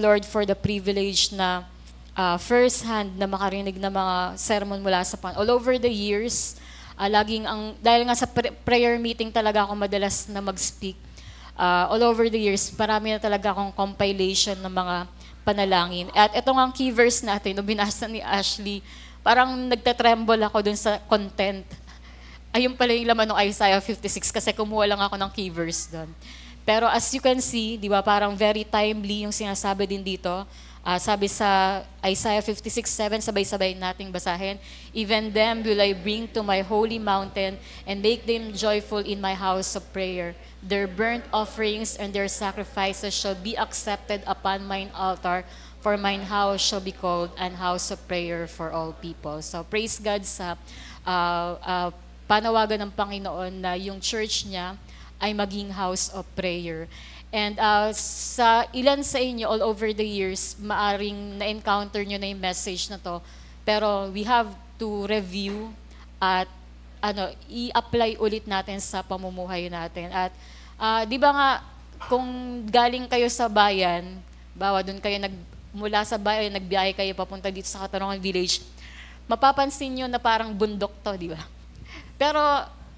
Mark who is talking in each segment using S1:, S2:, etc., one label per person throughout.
S1: Lord for the privilege na first hand na makarinig na mga sermon mula sa Panginoon. All over the years, dahil nga sa prayer meeting talaga ako madalas na mag-speak, all over the years, marami na talaga akong compilation ng mga panalangin. At ito nga ang key verse natin, no, binasa ni Ashley, parang nagtatremble ako dun sa content. Ayun pala yung laman ng Isaiah 56 kasi kumuha lang ako ng key verse dun. Pero as you can see, di ba, parang very timely yung sinasabi din dito. Sabi sa Isaiah 56:7, sabay-sabay nating basahin, "Even them will I bring to my holy mountain and make them joyful in my house of prayer. Their burnt offerings and their sacrifices shall be accepted upon mine altar, for mine house shall be called an house of prayer for all people." So praise God sa panawagan ng Panginoon na yung church niya ay maging house of prayer. And sa ilan sa inyo all over the years, maaring na-encounter nyo na yung message na to. Pero we have to review at i-apply ulit natin sa pamumuhay natin. At di ba nga, kung galing kayo sa bayan, doon kayo mula sa bayan, nagbiyahe kayo papunta dito sa Katarungan Village, mapapansin nyo na parang bundok to, di ba? Pero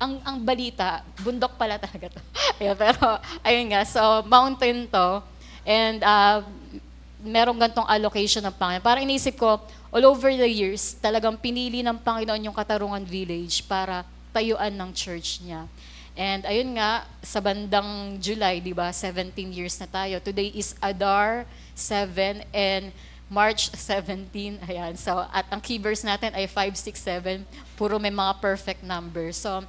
S1: ang balita, bundok pala talaga to. Pero ayun nga, so mountain to, and merong gantong allocation ng Panginoon. Parang inisip ko, all over the years, talagang pinili ng Panginoon yung Katarungan Village para tayuan ng church niya. And ayun nga, sa bandang July, di ba, 17 years na tayo. Today is Adar 7 and March 17. Ayan, so at ang key verse natin ay 5, 6, 7. Puro may mga perfect numbers. So,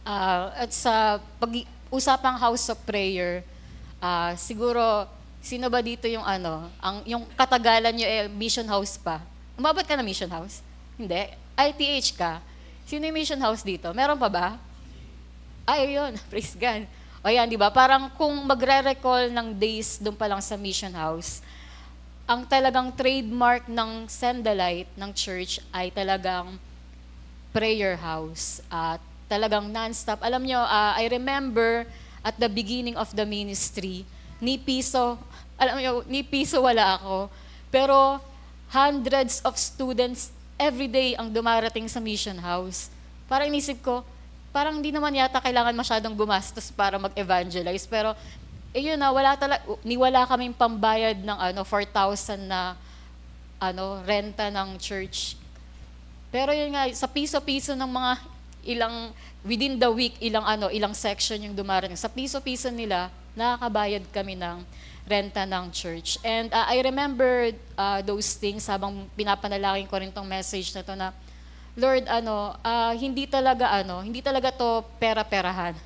S1: at sa pag-usapang house of prayer, siguro, sino ba dito yung yung katagalan nyo mission house pa? Umabot ka na mission house? Hindi. ITH ka. Sino yung mission house dito? Meron pa ba? Ay, yun. Praise God. O yan, di ba? Parang kung magre-recall ng days doon pa lang sa mission house, ang talagang trademark ng Sendalite, ng church, ay talagang prayer house. At talagang non-stop. Alam nyo, I remember at the beginning of the ministry, ni piso wala ako. Pero hundreds of students every day ang dumarating sa mission house. Parang inisip ko, parang hindi naman yata kailangan masyadong gumastos para mag-evangelize. Pero, yun na, wala kaming pambayad ng 4,000 na renta ng church. Pero yun nga, sa piso-piso ng mga within the week, ilang section yung dumarating. Sa piso-piso nila, nakakabayad kami ng renta ng church. And I remember those things habang pinapanalangin ko rin tong message na to na, Lord, hindi talaga to pera-perahan.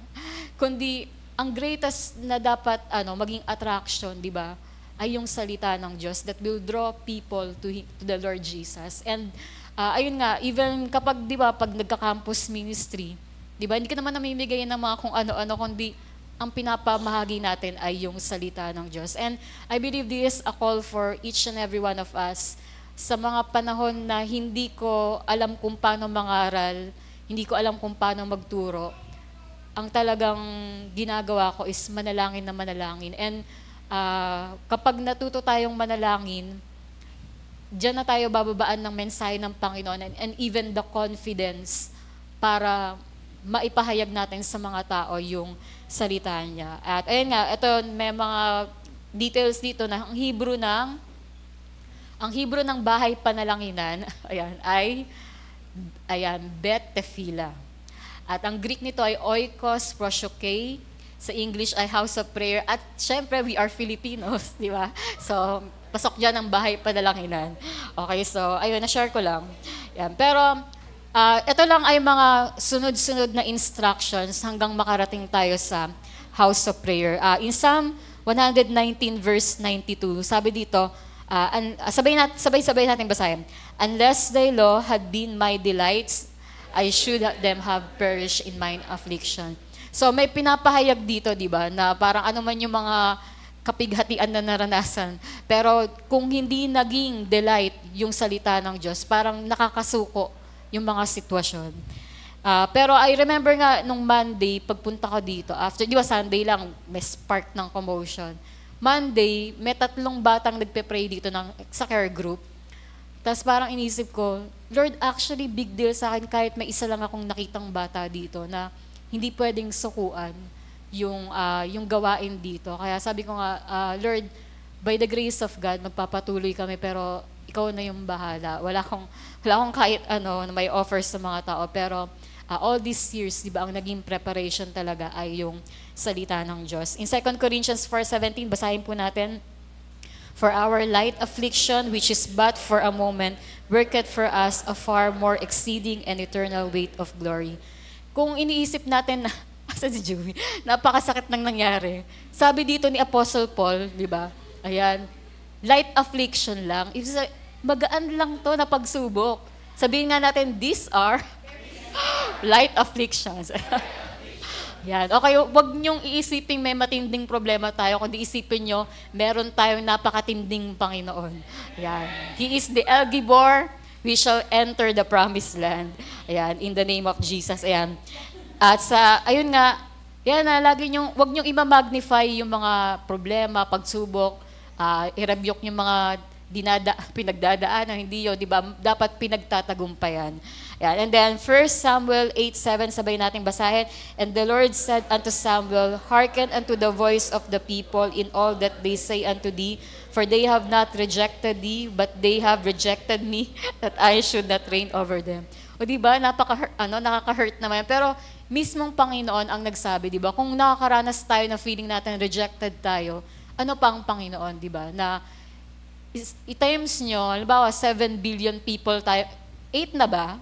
S1: Kundi, ang greatest na dapat maging attraction, di ba, ay yung salita ng Diyos that will draw people to the Lord Jesus. And ayun nga, even kapag, di ba, pag nagka-campus ministry, di ba, hindi ka naman namimigay ng mga kung ano-ano, kundi ang pinapamahagi natin ay yung salita ng Diyos. And I believe this is a call for each and every one of us sa mga panahon na hindi ko alam kung paano mangaral, hindi ko alam kung paano magturo. Ang talagang ginagawa ko is manalangin na manalangin. And kapag natuto tayong manalangin, diyan na tayo bababaan ng mensahe ng Panginoon and even the confidence para maipahayag natin sa mga tao yung salita niya. At ayun nga, ito may mga details dito na ang Hebrew ng bahay panalanginan, Bet Tefila. At ang Greek nito ay Oikos Prosioke. Sa English ay House of Prayer. At syempre, we are Filipinos, di ba? So, pasok dyan ang bahay panalanginan. Okay, so, ayun, na-share ko lang. Yan. Pero, ito lang ay mga sunod-sunod na instructions hanggang makarating tayo sa House of Prayer. In Psalm 119 verse 92, sabi dito, sabay-sabay natin basahin. Unless thy law had been my delights, I should them have perished in mine affliction. So may pinapahayag dito, di ba, na parang ano man yung mga kapighatian na naranasan. Pero kung hindi naging delight yung salita ng Diyos, parang nakakasuko yung mga sitwasyon. Pero I remember nga nung Monday, pagpunta ko dito, after, di ba Sunday lang, may spark ng commotion. Monday, may 3 batang nagpe-pray dito sa care group. Tapos parang inisip ko, Lord, actually big deal sa akin kahit may isa lang akong nakitang bata dito na hindi pwedeng sukuan yung gawain dito. Kaya sabi ko nga, Lord, by the grace of God, magpapatuloy kami pero ikaw na yung bahala. Wala akong kahit na may offer sa mga tao. Pero all these years, di ba, ang naging preparation talaga ay yung salita ng Diyos. In 2 Corinthians 4:17, basahin po natin. For our light affliction, which is but for a moment, worketh for us a far more exceeding and eternal weight of glory. Kung iniisip natin na, asa si Joey, napakasakit nang nangyari. Sabi dito ni Apostle Paul, di ba? Ayan, light affliction lang. Magaan lang to na pagsubok. Sabihin nga natin, these are light afflictions. Yan. Okay, wag niyong iisipin may matinding problema tayo, kundi isipin niyo, meron tayong napakatinding Panginoon. Yan. He is the El Gibor, we shall enter the promised land. Ayan, in the name of Jesus. Ayan. At ayun nga, yan na, wag niyong ima-magnify yung mga problema, pagsubok, i-rebuke yung mga pinagdadaanan, hindi yun, di ba? Dapat pinagtatagumpayan. Yan. And then, 1 Samuel 8:7, sabay nating basahin. And the Lord said unto Samuel, hearken unto the voice of the people in all that they say unto thee, for they have not rejected thee, but they have rejected me, that I should not reign over them. O di ba, nakaka-hurt naman. Pero mismong Panginoon ang nagsabi, di ba? Kung nakakaranas tayo na feeling natin rejected tayo, ano pa ang Panginoon, di ba? Na i-times nyo, halimbawa 7 billion people tayo, 8 na ba?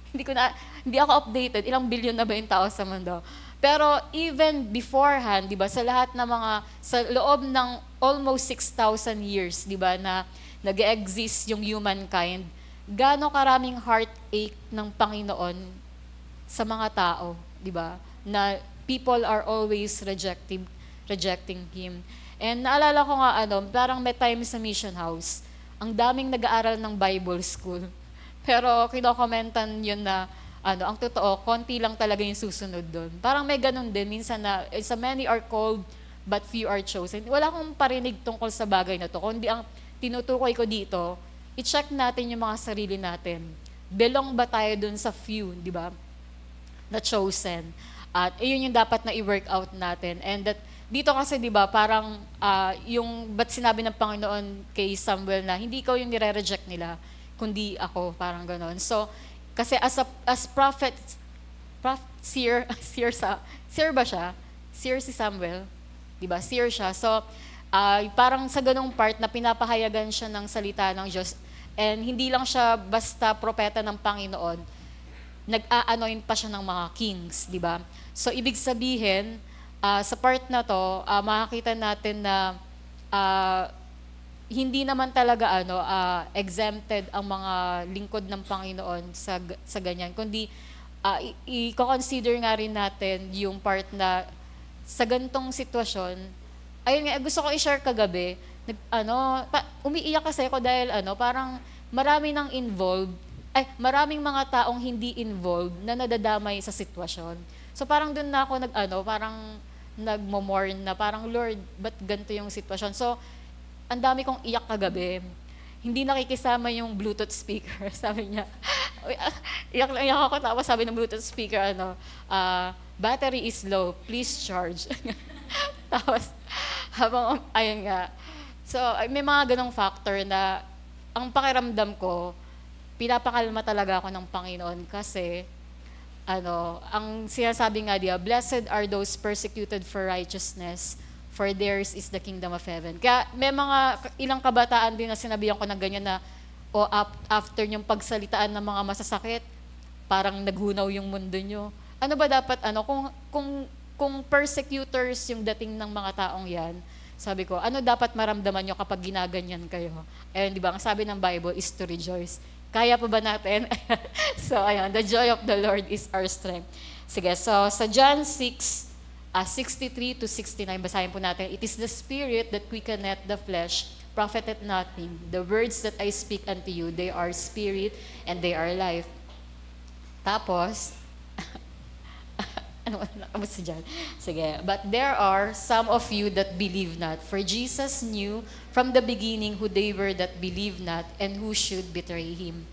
S1: Hindi ako updated, ilang billion na ba yung tao sa mundo? Pero even beforehand, di ba, sa lahat ng sa loob ng almost 6,000 years, di ba, na nag-exist yung humankind, gaano karaming heartache ng Panginoon sa mga tao, di ba? Na people are always rejecting Him. And naalala ko nga, parang may time sa mission house, ang daming nag-aaral ng Bible school. Pero kinokomentan yun na, ang totoo, konti lang talaga yung susunod doon. Parang may ganun din, minsan na, so many are called, but few are chosen. Wala akong parinig tungkol sa bagay na to. Kundi ang tinutukoy ko dito, i-check natin yung mga sarili natin. Belong ba tayo doon sa few, di ba? Na chosen. At yun yung dapat na i-work out natin. And that, dito kasi, di ba, parang ba't sinabi ng Panginoon kay Samuel na hindi ikaw yung nire-reject nila, kundi ako, parang gano'n. So, kasi as prophet, seer ba siya? Seer si Samuel, di ba? Seer siya. So, parang sa ganung part na pinapahayagan siya ng salita ng Diyos, and hindi lang siya basta propeta ng Panginoon, nag-a-anoint pa siya ng mga kings, di ba? So, ibig sabihin, sa part na to, makakita natin na hindi naman talaga exempted ang mga lingkod ng Panginoon sa ganyan. Kundi i-consider nga rin natin yung part na sa gantong sitwasyon, ayun nga, gusto ko i-share kagabi, umiiyak kasi ako dahil parang maraming mga taong hindi involved na nadadamay sa sitwasyon. So parang doon na ako parang nagmo-mourn na parang, Lord, ba't ganito yung sitwasyon? So, ang dami kong iyak kagabi. Hindi nakikisama yung Bluetooth speaker. Sabi niya, iyak ako, tapos sabi ng Bluetooth speaker, battery is low, please charge. Tapos, ayun nga. So, may mga ganong factor na ang pakiramdam ko, pinapakalma talaga ako ng Panginoon kasi, ang sinasabi nga diya, blessed are those persecuted for righteousness, for theirs is the kingdom of heaven. Kaya may ilang kabataan din na sinabihan ko ng ganyan na, after yung pagsalitaan ng mga masasakit, parang naghunaw yung mundo nyo. Ano ba dapat, kung persecutors yung dating ng mga taong yan, sabi ko, ano dapat maramdaman nyo kapag ginaganyan kayo? And di ba, ang sabi ng Bible is to rejoice. Kaya pa ba natin? So, ayun, the joy of the Lord is our strength. Sige, so sa John 6, 63 to 69, basahin po natin. It is the Spirit that quickeneth the flesh, profiteth nothing. The words that I speak unto you, they are spirit and they are life. Tapos, Ano, nakamusta dyan? Sige. But there are some of you that believe not. For Jesus knew from the beginning who they were that believe not and who should betray him.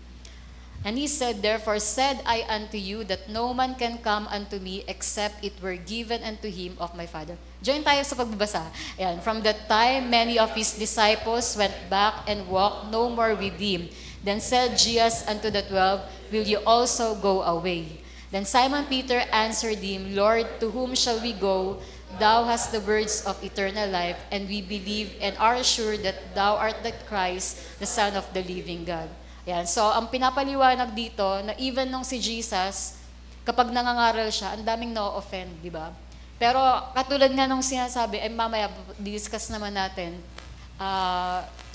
S1: And he said, therefore said I unto you that no man can come unto me except it were given unto him of my Father. Join tayo sa pagbabasa. Ayan. From that time, many of his disciples went back and walked no more with him. Then said Jesus unto the 12, will you also go away? Then Simon Peter answered him, Lord, to whom shall we go? Thou hast the words of eternal life, and we believe and are sure that thou art the Christ, the Son of the living God. Yan. So, ang pinapaliwanag dito, na even nung si Jesus, kapag nangangaral siya, ang daming no-offend, di ba? Pero, katulad nga nung sinasabi, mamaya, discuss naman natin,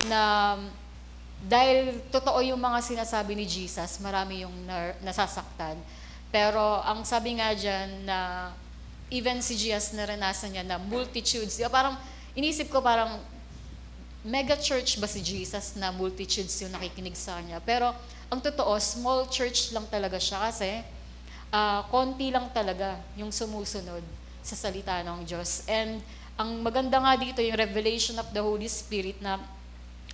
S1: na dahil totoo yung mga sinasabi ni Jesus, marami yung nasasaktan. Pero, ang sabi nga dyan, na even si Jesus naranasan niya na multitudes, di ba? Parang, inisip ko parang, mega church ba si Jesus na multitudes yung nakikinig sa kanya? Pero ang totoo, small church lang talaga siya kasi konti lang talaga yung sumusunod sa salita ng Diyos. And ang maganda nga dito, yung revelation of the Holy Spirit na,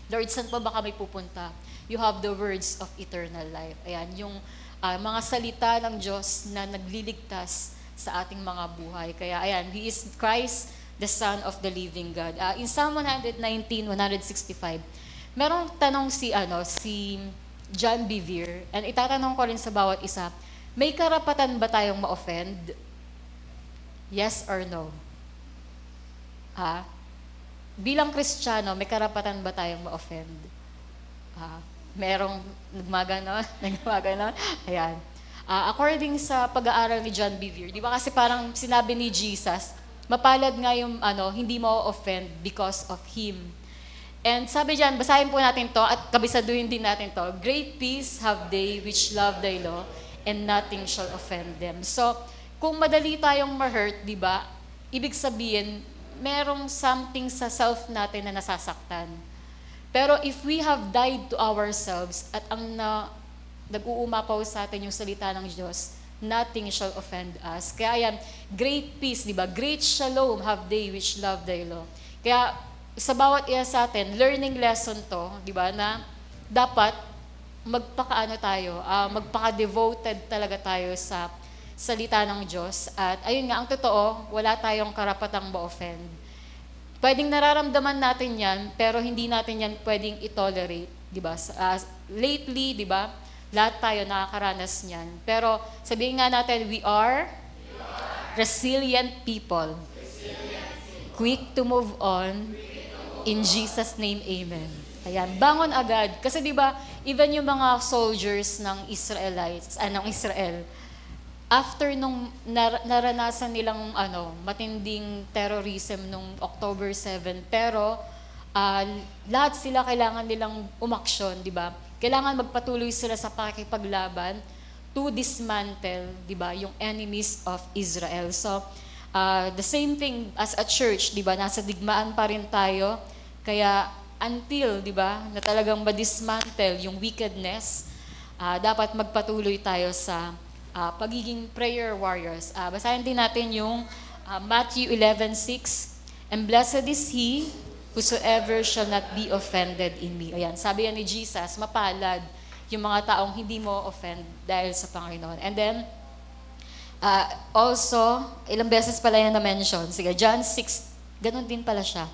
S1: Lord, saan pa ba kami pupunta? You have the words of eternal life. Ayan, yung mga salita ng Diyos na nagliligtas sa ating mga buhay. Kaya ayan, He is Christ, the Son of the living God. In Psalm 119, 165, merong tanong si John Bevere, and itatanong ko rin sa bawat isa, may karapatan ba tayong ma-offend? Yes or no? Bilang Kristiyano, may karapatan ba tayong ma-offend? Merong nagmaganon? Ayan. According sa pag-aaral ni John Bevere, di ba kasi parang sinabi ni Jesus, mapalad nga yung hindi mo offend because of Him. And sabi diyan, basahin po natin to at kabisaduhin din natin to. Great peace have they which love thy law, and nothing shall offend them. So, kung madali tayong ma-hurt, di ba, ibig sabihin, merong something sa self natin na nasasaktan. Pero if we have died to ourselves at ang nag-uumapaw sa atin yung salita ng Diyos, nothing shall offend us. Kaya yan, great peace, di ba? Great shalom have they which love thy law. Kaya sa bawat isa sa atin, learning lesson to, di ba, na dapat magpaka-devoted talaga tayo sa salita ng Diyos. At ayun nga, ang totoo, wala tayong karapatang ma-offend. Pwedeng nararamdaman natin yan, pero hindi natin yan pwedeng i-tolerate, di ba? Lately, di ba, lahat tayo nakakaranas niyan. Pero sabihin nga natin, we are resilient people. Quick to move on. In Jesus' name, amen. Ayan, bangon agad. Kasi di ba, even yung mga soldiers ng Israel, after nung naranasan nilang matinding terrorism nung October 7, pero lahat sila kailangan nilang umaksyon, di ba? Kailangan magpatuloy sila sa pakikipaglaban to dismantle, di ba, yung enemies of Israel. So, the same thing as a church, di ba, nasa digmaan pa rin tayo. Kaya until, di ba, na talagang ma-dismantle yung wickedness, dapat magpatuloy tayo sa pagiging prayer warriors. Basahin din natin yung Matthew 11:6, and blessed is he whosoever shall not be offended in me. Ayan, sabi yan ni Jesus, mapalad yung mga taong hindi mo offend dahil sa Panginoon. And then, also, ilang beses pala yan na-mention. Sige, John 6, ganun din pala siya.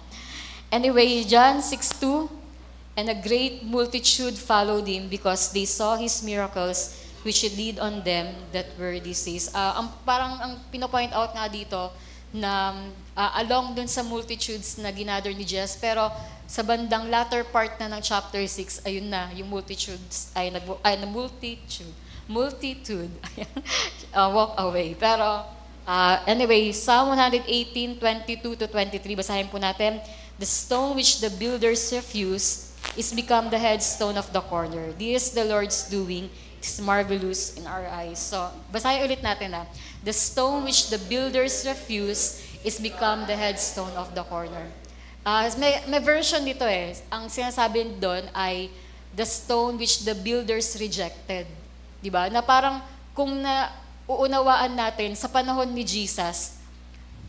S1: Anyway, John 6:2, and a great multitude followed him because they saw his miracles which he did on them that were diseased. Parang ang pinopoint out nga dito, na along dun sa multitudes na ginather ni Jesus, pero sa bandang latter part na ng chapter 6, ayun na, yung multitudes, multitude, walk away. Pero, anyway, Psalm 118:22-23, basahin po natin, the stone which the builders refused is become the headstone of the corner. This is the Lord's doing, it is marvelous in our eyes. So, basahin ulit natin the stone which the builders refused is become the headstone of the corner. May version dito Ang sinasabi doon ay the stone which the builders rejected. Di ba? Na parang kung uunawaan natin sa panahon ni Jesus,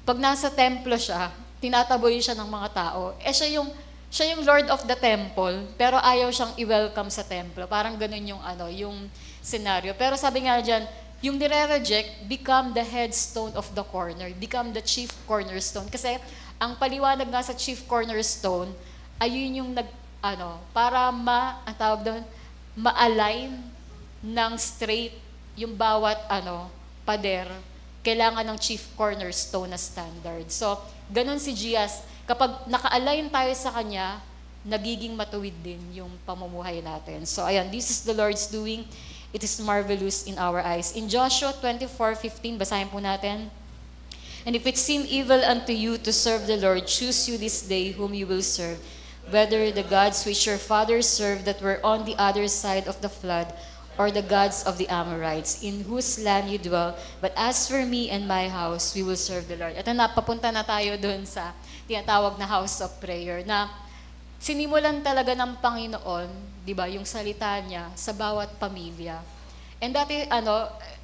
S1: pag nasa templo siya, tinataboy siya ng mga tao. Siya yung Lord of the Temple, pero ayaw siyang i-welcome sa templo. Parang ganun yung scenario. Pero sabi nga dyan, yung nire-reject, become the headstone of the corner, become the chief cornerstone. Kasi ang paliwanag nga sa chief cornerstone, ayun yung para ang tawag doon, ma-align ng straight yung bawat pader, kailangan ng chief cornerstone na standard. So, ganun si Jesus. Kapag naka-align tayo sa Kanya, nagiging matuwid din yung pamumuhay natin. So, ayan, this is the Lord's doing. It is marvelous in our eyes. In Joshua 24:15, basahin po natin. And if it seem evil unto you to serve the Lord, choose you this day whom you will serve, whether the gods which your fathers served that were on the other side of the flood, or the gods of the Amorites, in whose land you dwell. But as for me and my house, we will serve the Lord. Ito na, papunta na tayo doon sa tinatawag na house of prayer, na sinimulan talaga ng Panginoon, di ba, yung salita niya sa bawat pamilya. And dati,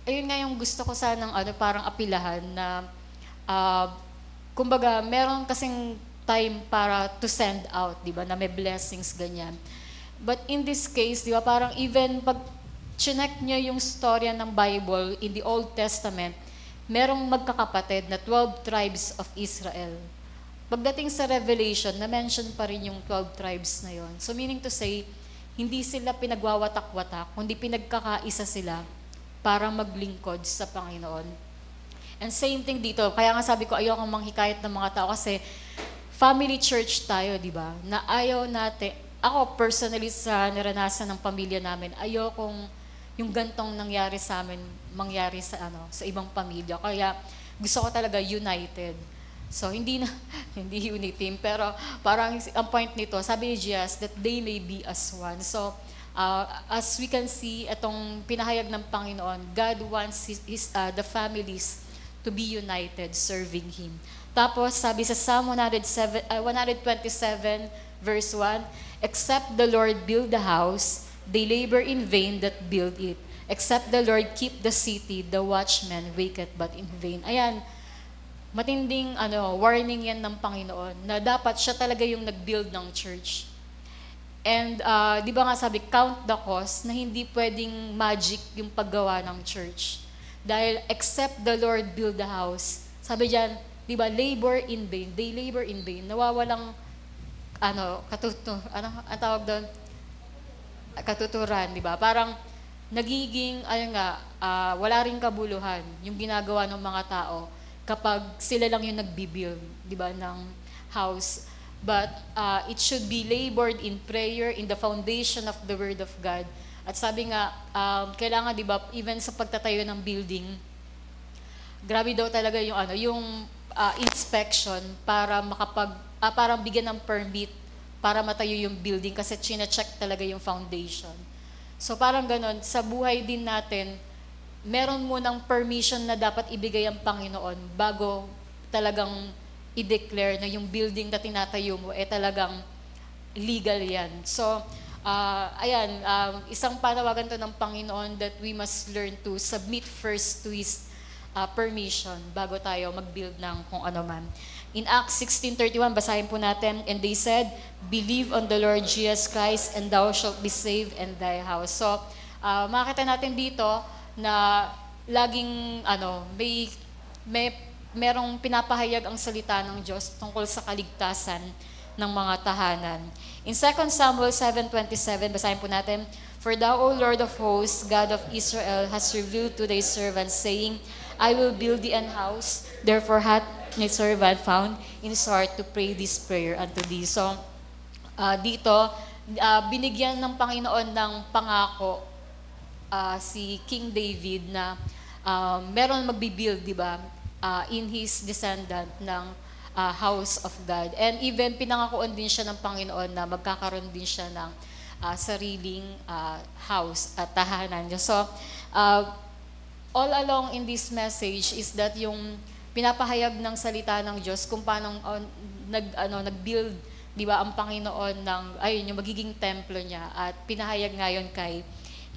S1: ayun nga yung gusto ko sanang parang apilahan na, kumbaga, meron kasing time para to send out, di ba, na may blessings, ganyan. But in this case, di ba, parang even pag chinek niyo yung storya ng Bible in the Old Testament, merong magkakapatid na 12 tribes of Israel. Pagdating sa Revelation, na-mention pa rin yung 12 tribes na yon. So meaning to say, hindi sila pinagwawatak-watak, kundi pinagkakaisa sila para maglingkod sa Panginoon. And same thing dito, kaya nga sabi ko, ayokong manghikayat ng mga tao kasi family church tayo, di ba? Na ayaw natin, ako personally sa naranasan ng pamilya namin, ayokong yung gantong nangyari sa amin, mangyari sa ibang pamilya. Kaya gusto ko talaga united. So hindi unity team, pero parang ang point nito, sabi ni Jesus, that they may be as one. So as we can see, itong pinahayag ng Panginoon, God wants the families to be united, serving Him. Tapos sabi sa Psalm 127 verse 1, except the Lord build the house, they labor in vain that build it. Except the Lord keep the city, the watchman waketh but in vain. Ayan, matinding warning yan ng Panginoon na dapat siya talaga yung nag-build ng church. And di ba nga sabi, count the cost na hindi pwedeng magic yung paggawa ng church. Dahil except the Lord build the house, sabi diyan, di ba, labor in vain. They labor in vain. Nawawalang ang tawag doon? Katuturan, di ba? Parang nagiging, wala rin kabuluhan yung ginagawa ng mga tao kapag sila lang yung nagbibuild, di ba, ng house. But it should be labored in prayer, in the foundation of the Word of God. At sabi nga, kailangan, di ba, even sa pagtatayo ng building, grabe daw talaga yung inspection para parang bigyan ng permit para matayo yung building kasi china-check talaga yung foundation. So parang ganon, sa buhay din natin, meron munang permission na dapat ibigay ang Panginoon bago talagang i-declare na yung building na tinatayo mo talagang legal yan. So, isang panawagan to ng Panginoon that we must learn to submit first to His permission bago tayo mag-build ng kung ano man. In Acts 16:31, basahin po natin, and they said, believe on the Lord Jesus Christ and thou shalt be saved and thy house. So, makita natin dito na laging merong pinapahayag ang salita ng Diyos tungkol sa kaligtasan ng mga tahanan. In 2 Samuel 7:27, basahin po natin, for thou, O Lord of hosts, God of Israel, hast revealed to thy servants, saying, I will build thee an house, therefore hath my servant found in his heart to pray this prayer unto thee. So, dito, binigyan ng Panginoon ng pangako si King David na meron magbibuild, di ba, in his descendant ng house of God. And even pinangakuan din siya ng Panginoon na magkakaroon din siya ng sariling house at tahanan niya. So, all along in this message is that yung pinapahayag ng salita ng Diyos kung paano nag-build, di ba, ang Panginoon ng yung magiging templo niya, at pinahayag ngayon kay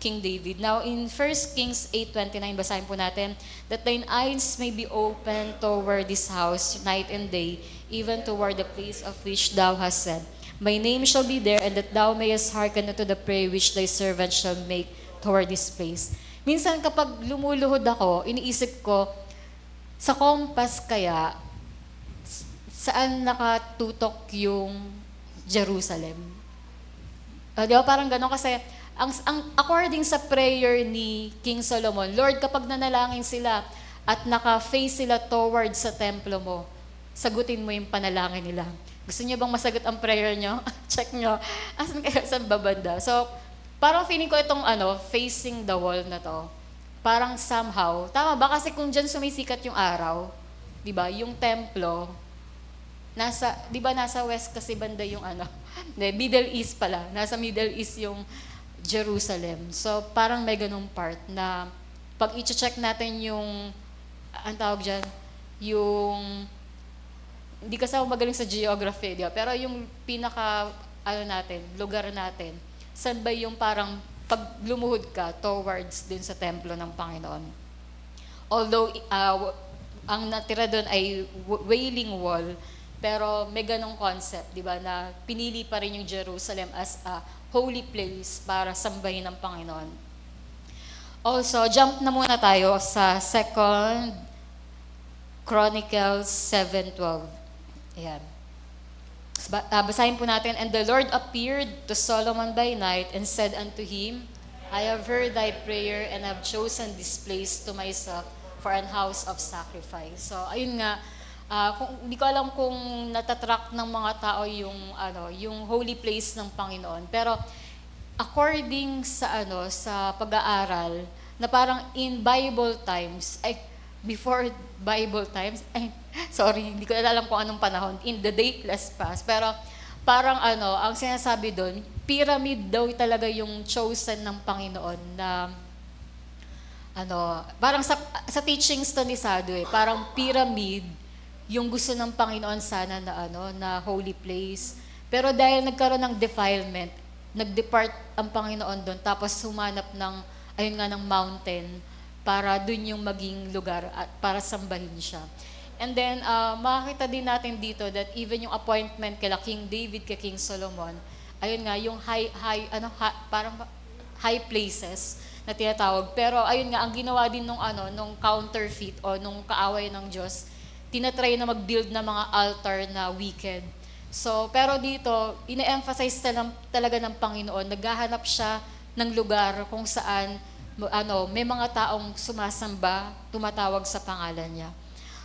S1: King David. Now, in 1 Kings 8:29, basahin po natin, that thine eyes may be open toward this house night and day, even toward the place of which thou hast said, my name shall be there, and that thou mayest hearken unto the prayer which thy servant shall make toward this place. Minsan kapag lumuluhod ako, iniisip ko, sa compass kaya, saan nakatutok yung Jerusalem? Di ba parang gano'n kasi, according sa prayer ni King Solomon, Lord, kapag nanalangin sila at naka-face sila towards sa templo mo, sagutin mo yung panalangin nila. Gusto niyo bang masagot ang prayer nyo? Check nyo. Asan kayo sa babanda? So, parang feeling ko itong facing the wall na to, parang somehow, tama ba? Kasi kung dyan sumisikat yung araw, di ba, yung templo, di ba nasa west kasi banda yung Middle East pala. Nasa Middle East yung Jerusalem. So, parang may ganung part na pag i-check natin yung, ang tawag dyan, yung, hindi kasi ako magaling sa geography, di ba? Pero yung pinaka, lugar natin, saan ba yung parang pag lumuhod ka towards din sa templo ng Panginoon. Although, ang natira doon ay Wailing Wall, pero may ganong concept, di ba, na pinili pa rin yung Jerusalem as a holy place para sambahin ng Panginoon. Also, jump na muna tayo sa 2 Chronicles 7:12. Ayan. Basahin po natin, and the Lord appeared to Solomon by night and said unto him, I have heard thy prayer and have chosen this place to myself for an house of sacrifice. So, ayun nga, hindi ko alam kung natatrack ng mga tao yung holy place ng Panginoon. Pero according sa sa pag-aaral na parang in Bible times, before Bible times, sorry, hindi ko alam kung anong panahon, in the dateless past. Pero parang ang sinasabi doon, pyramid daw talaga yung chosen ng Panginoon na parang sa teachings to ni Sado parang pyramid yung gusto ng Panginoon sana na holy place. Pero dahil nagkaroon ng defilement, nag-depart ang Panginoon doon, tapos humanap ng mountain para doon yung maging lugar at para sambahin siya. And then, makakita din natin dito that even yung appointment kay King David, kay King Solomon, ayun nga, yung parang high places na tinatawag. Pero ayun nga, ang ginawa din nung counterfeit o nung kaaway ng Diyos, tinatry na mag-build na mga altar na wicked. So, pero dito, ine-emphasize talaga ng Panginoon, naghahanap siya ng lugar kung saan may mga taong sumasamba, tumatawag sa pangalan niya.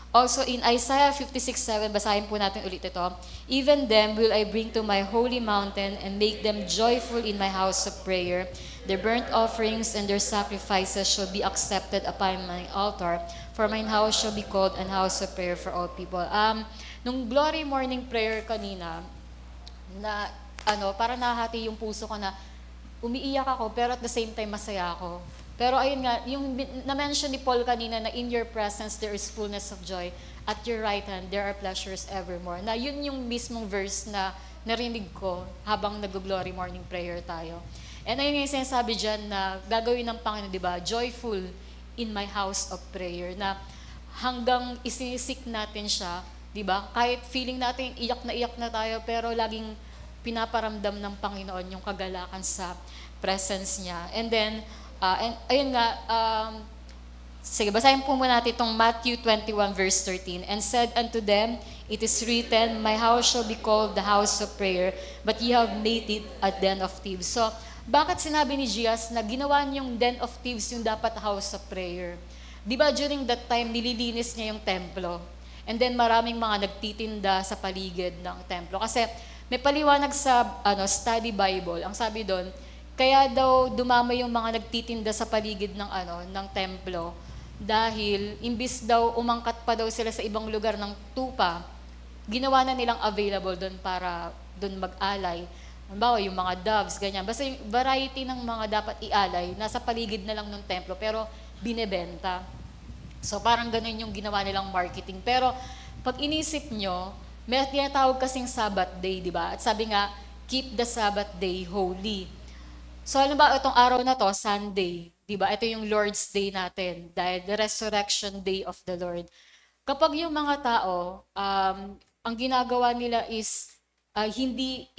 S1: Also in Isaiah 56:7, basahin po natin ulit ito. Even them will I bring to my holy mountain and make them joyful in my house of prayer. Their burnt offerings and their sacrifices shall be accepted upon my altar, for mine house shall be called an house of prayer for all people. Nung glory morning prayer kanina, na para nahati yung puso ko na umiiyak ako pero at the same time masaya ako. Pero ayun nga, yung na-mention ni Paul kanina na in your presence there is fullness of joy, at your right hand there are pleasures evermore. Na yun yung mismong verse na narinig ko habang nag-glory morning prayer tayo. And ayun yung sinasabi dyan na gagawin ng Panginoon, di ba? Joyful in my house of prayer. Na hanggang isinisik natin siya, di ba? Kahit feeling natin iyak na tayo, pero laging pinaparamdam ng Panginoon yung kagalakan sa presence niya. And then, ayun nga, sige, basahin po muna natin itong Matthew 21 verse 13. And said unto them, it is written, my house shall be called the house of prayer, but ye have made it a den of thieves. So, bakit sinabi ni Jesus na ginawa niyong den of thieves yung dapat house of prayer? Di ba during that time, nililinis niya yung templo? And then maraming mga nagtitinda sa paligid ng templo. Kasi may paliwanag sa study Bible, ang sabi doon, kaya daw dumamay yung mga nagtitinda sa paligid ng templo dahil imbis daw umangkat pa daw sila sa ibang lugar ng tupa, ginawa na nilang available doon para doon mag-alay. Halimbawa, yung mga doves, ganyan. Basta yung variety ng mga dapat ialay, nasa paligid na lang ng templo, pero binebenta. So parang ganun yung ginawa nilang marketing. Pero pag inisip nyo, may tinatawag kasing Sabbath day, di ba? At sabi nga, keep the Sabbath day holy. So ano ba itong araw na to, Sunday, 'di ba? Ito yung Lord's Day natin dahil the resurrection day of the Lord. Kapag yung mga tao, ang ginagawa nila is hindi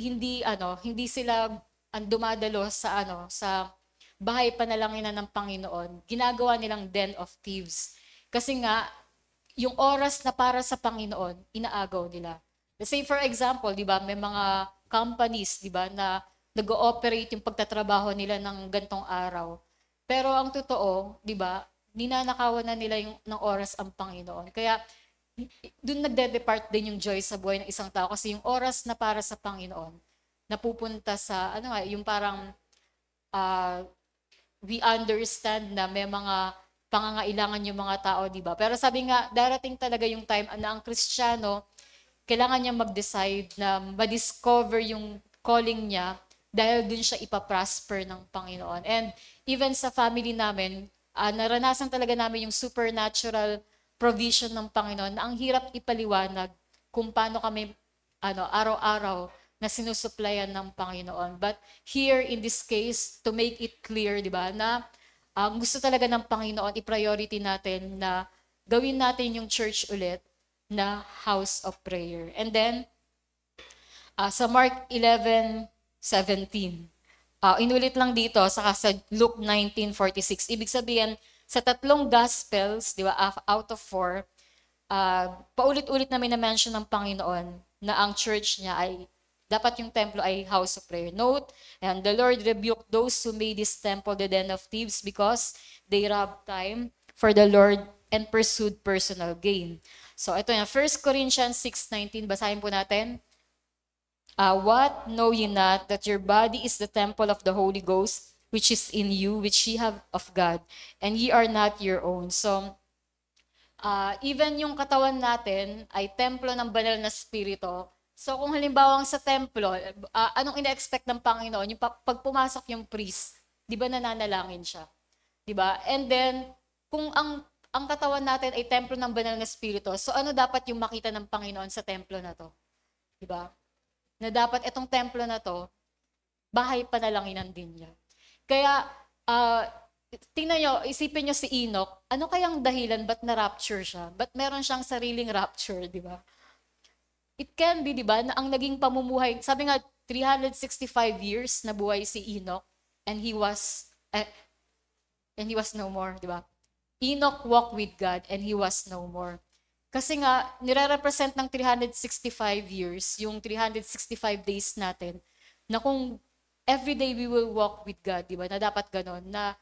S1: sila ang dumadalo sa sa bahay panalanginan ng Panginoon. Ginagawa nilang den of thieves. Kasi nga yung oras na para sa Panginoon, inaagaw nila. Let's say for example, 'di ba, may mga companies, 'di ba, na nag-ooperate yung pagtatrabaho nila ng gantong araw. Pero ang totoo, 'di ba, ninanakawan na nila yung ng oras ang Panginoon. Kaya doon nagde-depart din yung joy sa buhay ng isang tao kasi yung oras na para sa Panginoon napupunta sa yung parang uh, we understand na may mga pangangailangan yung mga tao, di ba? Pero sabi nga, darating talaga yung time na ang Kristiyano, kailangan niya mag-decide na ma-discover yung calling niya dahil dun siya ipaprosper ng Panginoon. And even sa family namin, naranasan talaga namin yung supernatural provision ng Panginoon na ang hirap ipaliwanag kung paano kami araw-araw na sinusuplayan ng Panginoon. But here in this case, to make it clear, di ba, na gusto talaga ng Panginoon, i-priority natin na gawin natin yung church ulit na house of prayer. And then, sa Mark 11:17, inulit lang dito, saka sa Luke 19:46, ibig sabihin, sa tatlong Gospels, di ba, out of 4, paulit-ulit namin na-mention ng Panginoon na ang church niya ay dapat yung templo ay house of prayer. Note, and the Lord rebuked those who made this temple the den of thieves because they robbed time for the Lord and pursued personal gain. So ito yan, 1 Corinthians 6:19, basahin po natin. What know ye not that your body is the temple of the Holy Ghost, which is in you, which ye have of God, and ye are not your own. So, even yung katawan natin ay templo ng banal na spirito. So kung halimbawa sa templo, anong ina-expect ng Panginoon? Yung pag pumasok yung priest, 'di ba nananalangin siya? 'Di ba? And then kung ang katawan natin ay templo ng banal na spirito, so ano dapat yung makita ng Panginoon sa templo na 'to? 'Di ba? Na dapat itong templo na 'to, bahay panalanginan din niya. Kaya tingnan nyo, isipin nyo si Enoch, ano kayang dahilan ba't na-rapture siya? Ba't meron siyang sariling rapture, 'di ba? It can be, di ba, na ang naging pamumuhay, sabi nga, 365 years na buhay si Enoch and he was no more, di ba? Enoch walked with God and he was no more. Kasi nga, nire-represent ng 365 years, yung 365 days natin, na kung everyday we will walk with God, di ba, na dapat ganon, na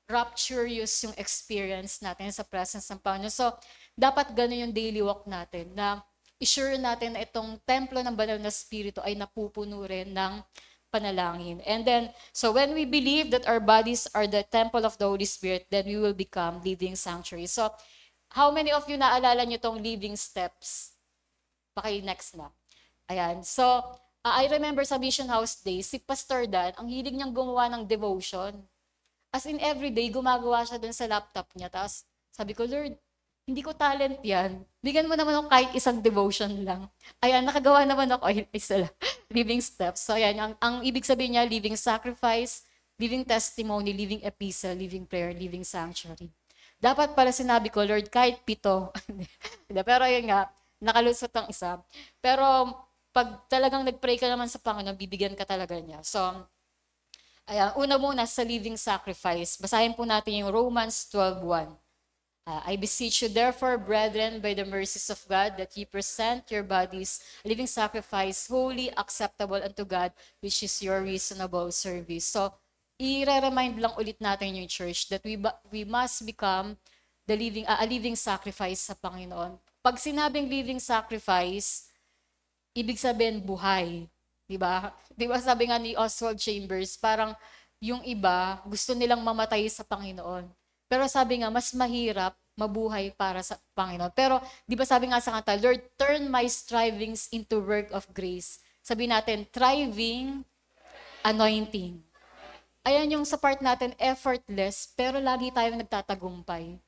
S1: rapturous yung experience natin sa presence ng Panginoon. So, dapat ganon yung daily walk natin, na i-sure natin na itong templo ng banal na spirito ay napupuno rin ng panalangin. And then, so when we believe that our bodies are the temple of the Holy Spirit, then we will become living sanctuaries. So, how many of you naalala nyo itong living steps? Paki-next na. Ayan. So, I remember sa Mission House Days, si Pastor Dan, ang hilig niyang gumawa ng devotion. As in everyday, gumagawa siya dun sa laptop niya. Tapos, sabi ko, Lord, hindi ko talent yan. Bigyan mo naman ako kahit isang devotion lang. Ayan, nakagawa naman ako. Isa lang. Living steps. So ayan, ang ibig sabihin niya, living sacrifice, living testimony, living epistle, living prayer, living sanctuary. Dapat pala sinabi ko, Lord, kahit 7. Pero yun nga, nakalusot ang isa. Pero pag talagang nag-pray ka naman sa Panginoon, bibigyan ka talaga niya. So, ayan, una muna sa living sacrifice. Basahin po natin yung Romans 12:1. I beseech you therefore, brethren, by the mercies of God, that ye present your bodies a living sacrifice, holy, acceptable unto God, which is your reasonable service. So, i-remind lang ulit natin yung church that we must become a living sacrifice sa Panginoon. Pag sinabing living sacrifice, ibig sabihin buhay. Diba? Diba sabi nga ni Oswald Chambers, parang yung iba gusto nilang mamatay sa Panginoon. Pero sabi nga, mas mahirap mabuhay para sa Panginoon. Pero, di ba sabi nga sa kanta, Lord, turn my strivings into work of grace. Sabi natin, thriving, anointing. Ayan yung sa part natin, effortless, pero lagi tayong nagtatagumpay.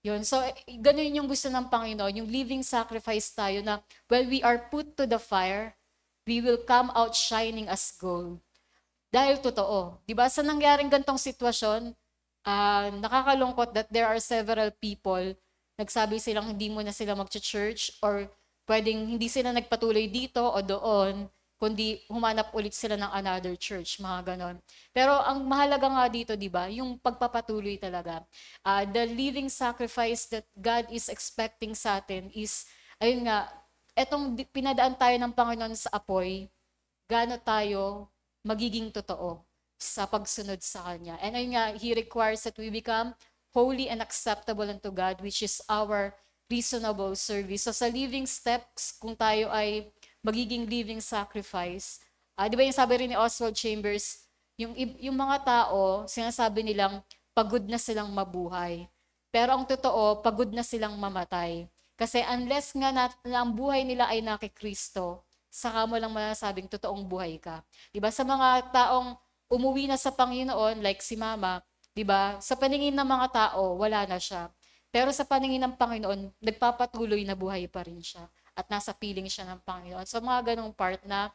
S1: Yun. So, ganun yung gusto ng Panginoon, yung living sacrifice tayo na, when we are put to the fire, we will come out shining as gold. dahil totoo. Di ba? Sa nangyaring gantong sitwasyon, nakakalungkot that there are several people, nagsabi silang hindi mo na sila mag-church or pwedeng hindi sila nagpatuloy dito o doon, kundi humanap ulit sila ng another church, mga ganon. Pero ang mahalaga nga dito, di ba, yung pagpapatuloy talaga. The living sacrifice that God is expecting sa atin is, ayun nga, etong pinadaan tayo ng Panginoon sa apoy, gaano tayo magiging totoo sa pagsunod sa Kanya. And ayun nga, He requires that we become holy and acceptable unto God, which is our reasonable service. So sa living steps, kung tayo ay magiging living sacrifice, di ba yung sabi rin ni Oswald Chambers, yung mga tao, sinasabi nilang pagod na silang mabuhay. Pero ang totoo, pagod na silang mamatay. Kasi unless nga na ang buhay nila ay nakikristo, saka mo lang masasabing totoong buhay ka. Diba? Sa mga taong umuwi na sa Panginoon, like si Mama, diba? Sa paningin ng mga tao, wala na siya. Pero sa paningin ng Panginoon, nagpapatuloy na buhay pa rin siya. At nasa piling siya ng Panginoon. So mga ganong part na,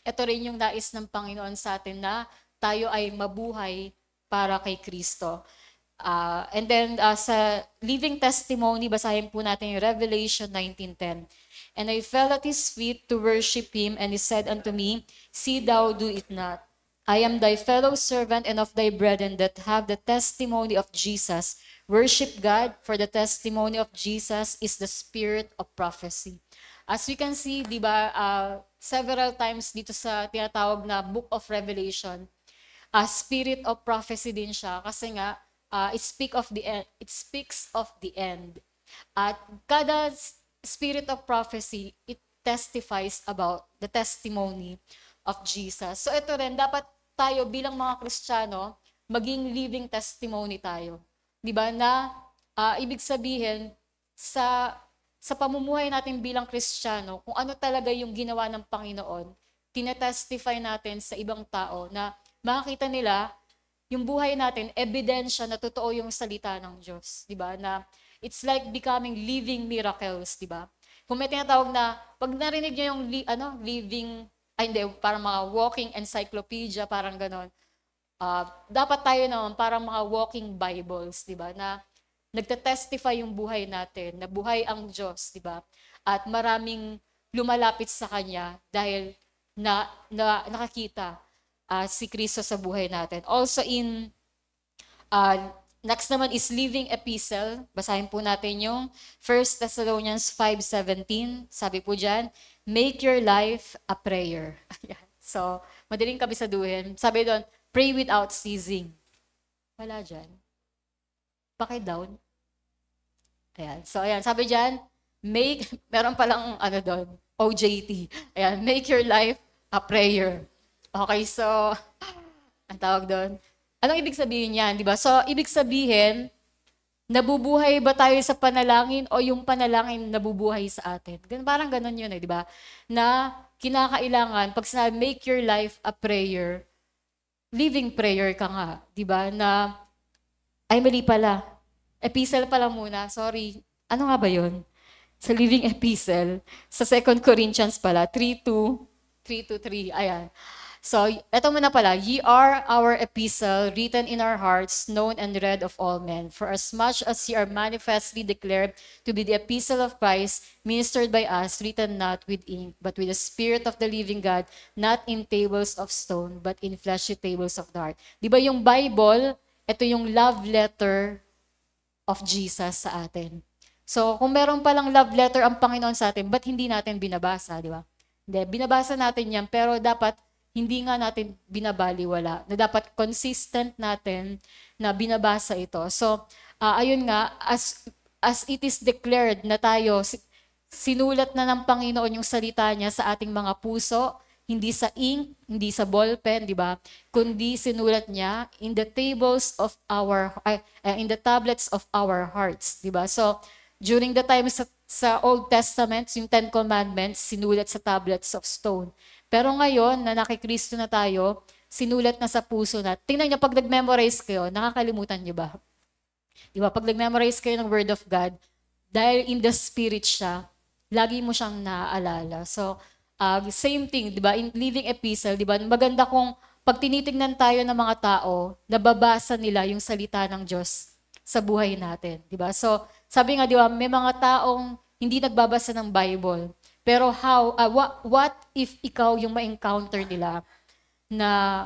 S1: ito rin yung nais ng Panginoon sa atin na tayo ay mabuhay para kay Kristo. And then sa living testimony, basahin po natin yung Revelation 19:10. And I fell at his feet to worship him, and he said unto me, See thou do it not. I am thy fellow servant and of thy brethren that have the testimony of Jesus. Worship God, for the testimony of Jesus is the spirit of prophecy. As we can see, di ba, several times dito sa tinatawag na Book of Revelation, spirit of prophecy din siya kasi nga it speaks of the end. At kada spirit of prophecy, it testifies about the testimony of Jesus. So ito rin, dapat tayo bilang mga Kristiyano, maging living testimony tayo. Di ba? Na ibig sabihin, sa pamumuhay natin bilang Kristiyano, kung ano talaga yung ginawa ng Panginoon, tinetestify natin sa ibang tao na makakita nila yung buhay natin, ebidensya na totoo yung salita ng Diyos. Di ba? Na it's like becoming living miracles, di ba? Kung may tinatawag na, pag narinig nyo yung parang mga walking encyclopedia, parang ganon. Dapat tayo naman parang mga walking Bibles, di ba? Na nagtetestify yung buhay natin, na buhay ang Diyos, di ba? At maraming lumalapit sa Kanya dahil nakakita si Kristo sa buhay natin. Also in next naman is living epistle. Basahin po natin yung 1 Thessalonians 5:17. Sabi po dyan, make your life a prayer. So, madaling kabisaduhin. Sabi doon, pray without ceasing. Wala dyan. Paki-down. Ayan. So, ayan. Sabi dyan, meron palang doon, OJT. Ayan, make your life a prayer. Okay, so, ang tawag doon, anong ibig sabihin yan, di ba? So, ibig sabihin, nabubuhay ba tayo sa panalangin o yung panalangin nabubuhay sa atin? Parang ganun yun, di ba? Na kinakailangan, pag sinabi, make your life a prayer, living prayer ka nga, di ba? Na, ay mali pala, epistle pala muna, sorry. Ano nga ba yun? Sa living epistle, sa 2 Corinthians pala, 3:2-3, ayan. So, eto muna pala, ye are our epistle, written in our hearts, known and read of all men. For as much as ye are manifestly declared to be the epistle of Christ, ministered by us, written not with ink, but with the Spirit of the living God, not in tables of stone, but in fleshy tables of the heart. Di ba yung Bible, ito yung love letter of Jesus sa atin. So, kung meron palang love letter ang Panginoon sa atin, ba't hindi natin binabasa, di ba? Hindi, binabasa natin yan, pero dapat hindi nga natin binabaliwala, na dapat consistent natin na binabasa ito. So, ayun nga, as it is declared na tayo, sinulat na ng Panginoon yung salita niya sa ating mga puso, hindi sa ink, hindi sa ballpen, di ba? Kundi sinulat niya in the in the tablets of our hearts, di ba? So, during the time sa Old Testament, yung 10 Commandments, sinulat sa tablets of stone. Pero ngayon, na nakikristo na tayo, sinulat na sa puso na. Tingnan niyo, pag nag-memorize kayo, nakakalimutan niyo ba? Di ba? Pag nag-memorize kayo ng Word of God, dahil in the Spirit siya, lagi mo siyang naaalala. So, same thing, di ba? In living epistle, di ba? Maganda kung pag tinitingnan tayo ng mga tao, nababasa nila yung salita ng Diyos sa buhay natin, di ba? So, sabi nga, di ba, may mga taong hindi nagbabasa ng Bible. Pero what if ikaw yung ma-encounter nila na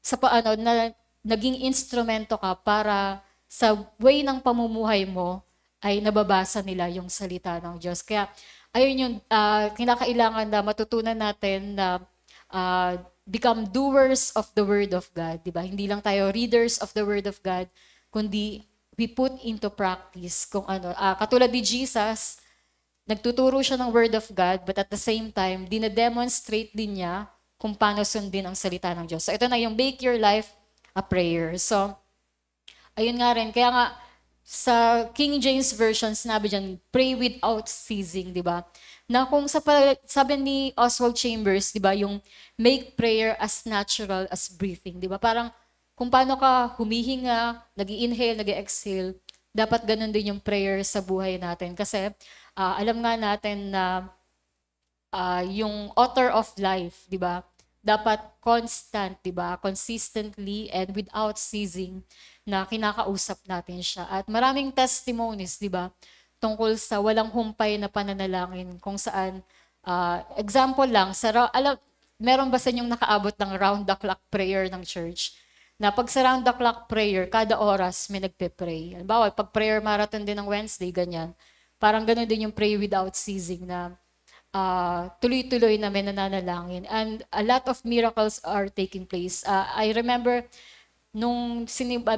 S1: sa paano na naging instrumento ka para sa way ng pamumuhay mo ay nababasa nila yung salita ng Diyos. Kaya ayun yung kinakailangan na matutunan natin na become doers of the Word of God. Diba? Hindi lang tayo readers of the Word of God, kundi we put into practice kung ano. Katulad ni Jesus, nagtuturo siya ng Word of God, but at the same time, dinademonstrate din niya kung paano sundin ang salita ng Diyos. So ito na yung make your life a prayer. So, ayun nga rin. Kaya nga, sa King James Version, sinabi dyan, pray without ceasing, di ba? Na kung sabi ni Oswald Chambers, di ba, yung make prayer as natural as breathing, di ba? Parang kung paano ka humihinga, nag-i-inhale, nag-i-exhale, dapat ganun din yung prayer sa buhay natin. Kasi alam nga natin na yung author of life, di ba? Dapat constant, di ba? Consistently and without ceasing na kinakausap natin siya. At maraming testimonies, di ba? Tungkol sa walang humpay na pananalangin kung saan, example lang, meron ba sa inyong nakaabot ng round the clock prayer ng church? Na pag sa round the clock prayer, kada oras may nagpe-pray. Halimbawa, pag prayer marathon din ng Wednesday, ganyan. Parang ganun din yung pray without ceasing na tuloy-tuloy na may nananalangin. And a lot of miracles are taking place. I remember, nung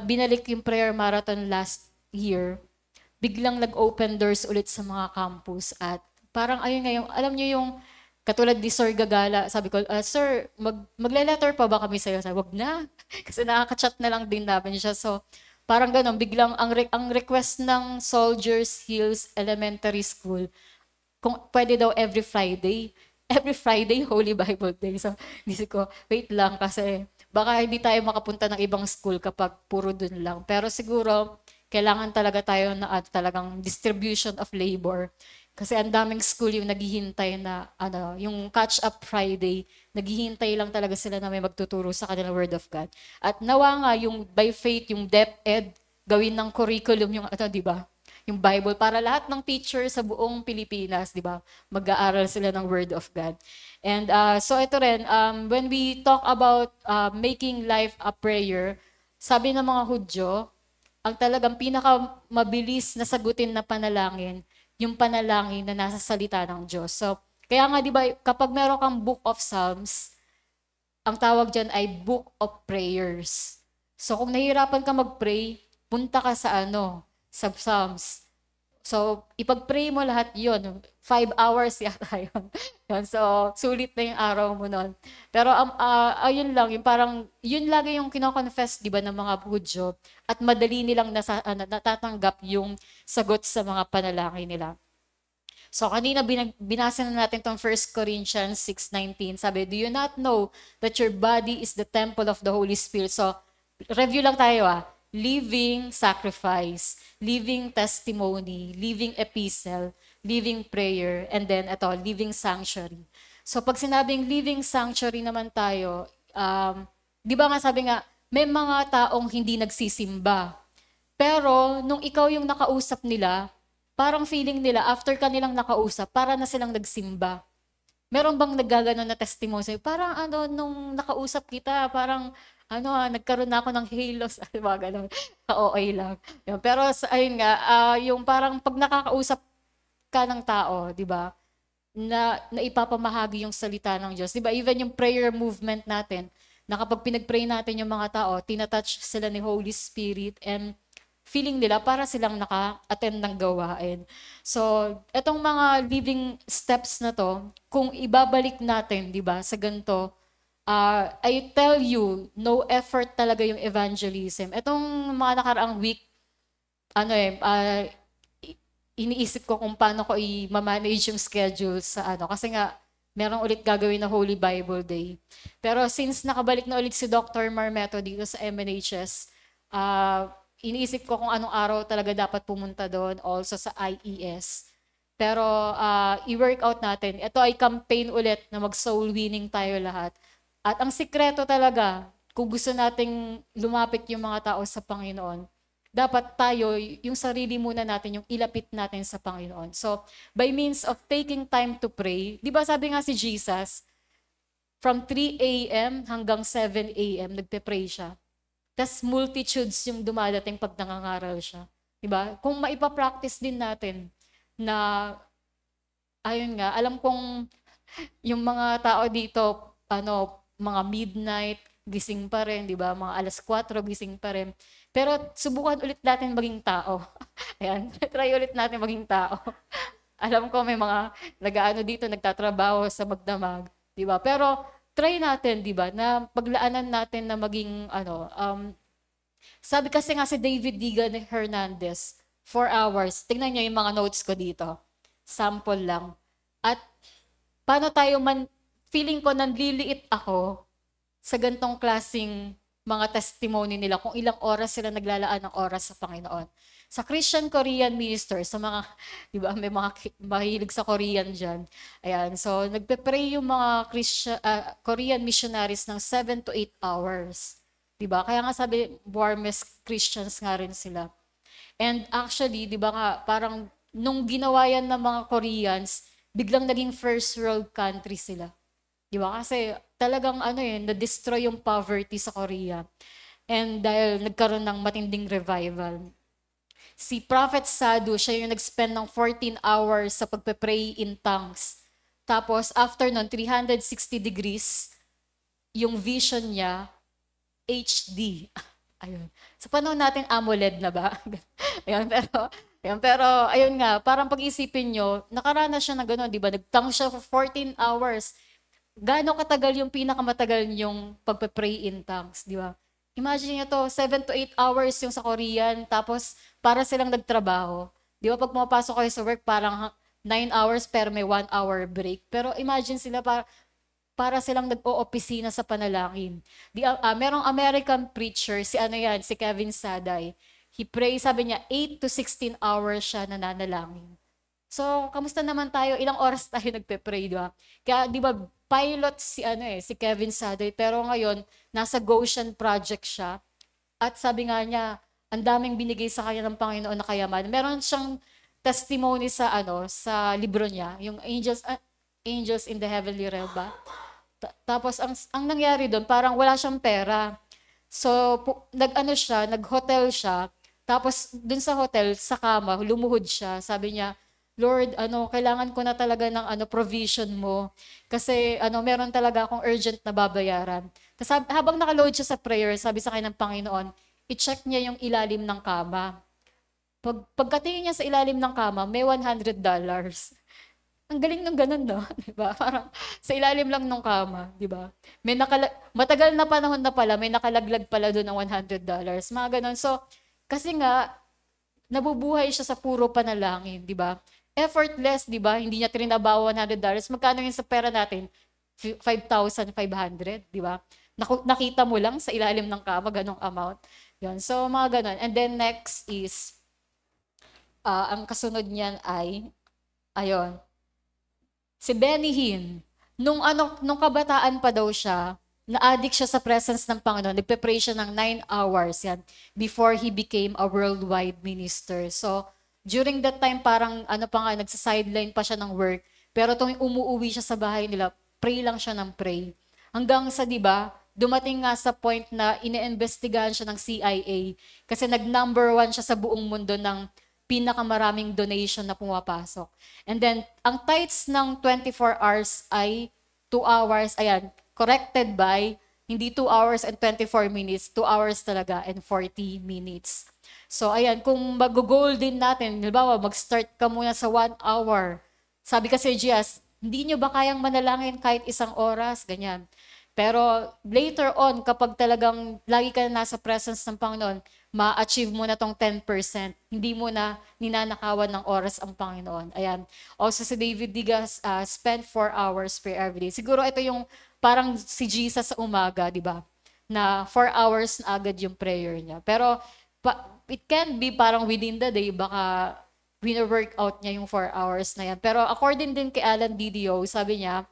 S1: binalik yung prayer marathon last year, biglang nag-open doors ulit sa mga campus. At parang ayun nga yung, alam nyo yung, katulad ni Sir Gagala, sabi ko, Sir, magle-letter pa ba kami sa'yo? Sabi, wag na. Kasi nakaka-chat na lang din namin siya. So, parang ganun, biglang ang request ng Soldiers Hills Elementary School, kung pwede daw every Friday, Holy Bible Day. So, nisip ko, wait lang kasi baka hindi tayo makapunta ng ibang school kapag puro dun lang. Pero siguro, kailangan talaga tayo na talagang distribution of labor. Kasi ang daming school yung naghihintay na, yung Catch Up Friday, naghihintay lang talaga sila na may magtuturo sa kanilang Word of God. At nawa nga, yung by faith, yung DepEd, gawin ng curriculum yung, di ba? Yung Bible, para lahat ng teacher sa buong Pilipinas, di ba, mag-aaral sila ng Word of God. And so ito rin, when we talk about making life a prayer, sabi ng mga Hudyo, ang talagang pinakamabilis na sagutin na panalangin, yung panalangin na nasa salita ng Diyos. So, kaya nga, di ba, kapag meron kang Book of Psalms, ang tawag dyan ay Book of Prayers. So, kung nahihirapan ka mag-pray, punta ka sa sa Psalms. So, ipag-pray mo lahat yun. 5 hours yata yun. So, sulit na yung araw mo nun. Pero, ayun lang, yung parang, yun lagi yung kinoconfess, di ba, ng mga Hudyo, at madali nilang natatanggap yung sagot sa mga panalangin nila. So, kanina binasa na natin itong 1 Corinthians 6:19. Sabi, do you not know that your body is the temple of the Holy Spirit? So, review lang tayo living sacrifice, living testimony, living epistle, living prayer, and then living sanctuary. So pag sinabing living sanctuary naman tayo, di ba nga sabi nga, may mga taong hindi nagsisimba. Pero nung ikaw yung nakausap nila, parang feeling nila after kanilang nakausap, para na silang nagsimba. Meron bang naggaganon na testimony? Parang nung nakausap kita, parang nagkaroon na ako ng halos, mga ganun. Okay lang. Yun. Pero ayun nga, yung parang pag nakakausap ka ng tao, di ba, na ipapamahagi yung salita ng Diyos. Di ba, even yung prayer movement natin, na kapag pinag-pray natin yung mga tao, tinatouch sila ni Holy Spirit and feeling nila para silang naka-attend ng gawain. So, etong mga living steps na to, kung ibabalik natin, di ba, sa ganito, I tell you, no effort talaga yung evangelism. Itong mga nakaraang week, iniisip ko kung paano ko i-manage yung schedule sa kasi nga, merong ulit gagawin na Holy Bible Day. Pero since nakabalik na ulit si Dr. Marmeto dito sa MNHS, iniisip ko kung anong araw talaga dapat pumunta doon, also sa IES. Pero i-work out natin. Ito ay campaign ulit na mag-soul winning tayo lahat. At ang sikreto talaga, kung gusto nating lumapit yung mga tao sa Panginoon, dapat tayo, yung sarili muna natin, yung ilapit natin sa Panginoon. So, by means of taking time to pray, di ba sabi nga si Jesus, from 3 a.m. hanggang 7 a.m. nagpe-pray siya. Tas multitudes yung dumadating pag nangangaral siya. Diba? Kung maipa-practice din natin na, ayun nga, alam kong yung mga tao dito, mga midnight, gising pa rin, di ba? Mga alas 4, gising pa rin. Pero subukan ulit natin maging tao. Ayan, try ulit natin maging tao. Alam ko may mga nag-aano dito, nagtatrabaho sa magdamag, di ba? Pero try natin, di ba, na paglaanan natin na maging, sabi kasi nga si David Digan Hernandez, 4 hours. Tingnan nyo yung mga notes ko dito. Sample lang. At paano tayo feeling ko nanliliit ako sa gantong klaseng mga testimony nila kung ilang oras sila naglalaan ng oras sa Panginoon. Sa Christian Korean ministers, sa mga, di ba, may mga mahilig sa Korean dyan. Ayan, so nagpe-pray yung mga Korean missionaries ng 7 to 8 hours. Di ba? Kaya nga sabi, warmest Christians nga rin sila. And actually, di ba nga, parang nung ginawa yan ng mga Koreans, biglang naging first world country sila. Di ba? Kasi talagang na-destroy yung poverty sa Korea. And dahil nagkaroon ng matinding revival. Si Prophet Sadhu, siya yung nag-spend ng 14 hours sa pagpe-pray in tongues. Tapos after nun, 360 degrees, yung vision niya, HD. Ayun. Sa panahon natin, AMOLED na ba? pero ayun nga, parang pag-isipin nyo, nakaranas siya na gano'n, di ba? Nag-tongue siya for 14 hours. Gaano katagal yung pinakamatagal yung pagpe-pray in tongues, di ba? Imagine nyo to, 7 to 8 hours yung sa Korean, tapos para silang nagtrabaho. Di ba pag pumapasok kayo sa work, parang 9 hours pero may 1 hour break. Pero imagine sila, para silang nag-o-opisina sa panalangin. Merong American preacher, si Kevin Saday. He prays, sabi niya, 8 to 16 hours siya nananalangin. So, kamusta naman tayo? Ilang oras tayo nagpe-pray, di ba? Kaya, di ba, pilot si Kevin Saday, pero ngayon, nasa Goshen Project siya. At sabi nga niya, ang daming binigay sa kanya ng Panginoon na kayaman. Meron siyang testimony sa libro niya, yung Angels in the Heavenly Realm ba? Tapos, ang nangyari doon, parang wala siyang pera. So, nag-hotel siya. Tapos, dun sa hotel, sa kama, lumuhod siya. Sabi niya, Lord, kailangan ko na talaga ng provision mo. Kasi meron talaga akong urgent na babayaran. Tapos habang nakaload siya sa prayer, sabi sa kanya ng Panginoon, i-check niya yung ilalim ng kama. Pagkatingin niya sa ilalim ng kama, may $100. Ang galing ng ganun, no? Diba? Parang sa ilalim lang ng kama, di ba? Matagal na panahon na pala, may nakalaglag pala doon ng $100. Mga ganun. So, kasi nga, nabubuhay siya sa puro panalangin, di ba? Effortless, di ba? Hindi niya trinabawa $100. Magkano yun sa pera natin? 5,500, di ba? Nakita mo lang sa ilalim ng kama, ganong amount. Yun. So, mga ganon. And then next is, ang kasunod niyan ay, ayun, si Benny Hinn. Nung kabataan pa daw siya, na-addict siya sa presence ng Panginoon. Nagpe-pray siya ng 9 hours yan before he became a worldwide minister. So, during that time, parang nagsa-sideline pa siya ng work. Pero tuwing umuwi siya sa bahay nila, pray lang siya ng pray. Hanggang sa, di ba, dumating nga sa point na ine-investigahan siya ng CIA kasi nag-number 1 siya sa buong mundo ng pinakamaraming donation na pumapasok. And then, ang tithes ng 24 hours ay 2 hours, ayan, corrected by, hindi 2 hours and 24 minutes, 2 hours talaga and 40 minutes. So, ayan, kung mag-goal din natin, halimbawa, mag-start ka muna sa 1 hour. Sabi kasi, Gias, hindi nyo ba kayang manalangin kahit 1 oras? Ganyan. Pero later on, kapag talagang lagi ka na nasa presence ng Panginoon, ma-achieve mo na tong 10%. Hindi mo na ninanakawan ng oras ang Panginoon. Ayan. Also, si David Digas spent 4 hours prayer every day. Siguro ito yung parang si Jesus sa umaga, di ba? Na 4 hours na agad yung prayer niya. Pero it can be parang within the day, baka wina-workout niya yung 4 hours na yan. Pero according din kay Alan Didio, sabi niya,